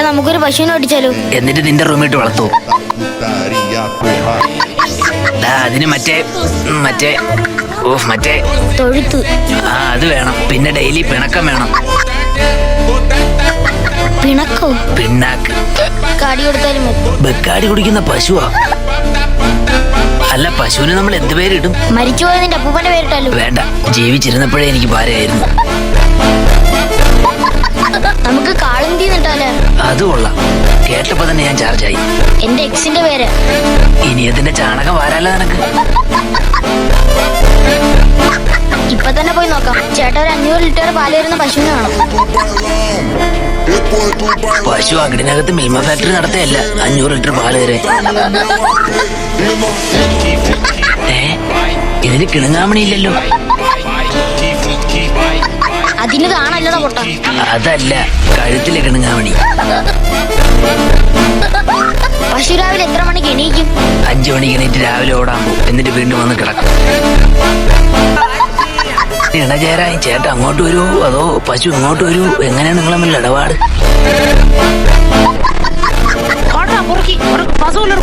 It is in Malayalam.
നമുക്കൊരു പശുവിനെ ഓടിച്ചാലോ? എന്നിട്ട് നിന്റെ റൂമിട്ട് വളർത്തൂ. അതിന് മറ്റേ തൊഴുത്ത്. അത് വേണം. പിന്നെ ഡെയിലി പിണക്കം വേണം. പിണക്കോ? പിണ്ണാക്ക്. കാടി കൊടുത്താലും മതി. ബെക്കാടി കുടിക്കുന്ന പശുവാ? അല്ല, പശുവിന് നമ്മൾ എന്ത് പേരിടും? മരിച്ചുപോയ നിന്റെ അപ്പൂപ്പന്റെ പേരിട്ടാലോ? വേണ്ട, ജീവിച്ചിരുന്നപ്പോഴേ എനിക്ക് ഭാര്യയായിരുന്നു. നമുക്ക് കാളന്തി നിട്ടാലേ? അത് കൊള്ളാം. കേട്ടപ്പോ തന്നെ ഞാൻ ചാർജായി. എന്റെ എക്സിന്റെ പേര്. ഇനി അതിന്റെ ചാണകം വാരാലോ നിനക്ക്? ഇപ്പൊ തന്നെ പോയി നോക്കാം. ചേട്ടാ, ഒരു 500 ലിറ്റർ പാല് വരുന്ന പശുവിനെ വേണം. പശു അകിടിനകത്ത് മിൽമ ഫാക്ടറി നടത്തിയല്ല 500 ലിറ്റർ പാല് തരെ. ഇതിന് കിണങ്ങാമണിയില്ലല്ലോ. അതിന് കാണല്ലടാ പൊട്ട. അതല്ല, കഴുത്തിലെ കിണങ്ങാമണി. പശു രാവിലെ എത്ര മണിക്ക് എണീക്കും? 5 മണിക്ക് എണീറ്റ് രാവിലെ ഓടാൻ പോകും. എന്നിട്ട് വീണ്ടും വന്ന് കിടക്കും. ഇണചേരായി ചേട്ടൻ അങ്ങോട്ട് വരുമോ അതോ പശു ഇങ്ങോട്ട് വരുമോ? എങ്ങനെയാണ് നിങ്ങൾ തമ്മിൽ ഇടപാട്? പശുല്ല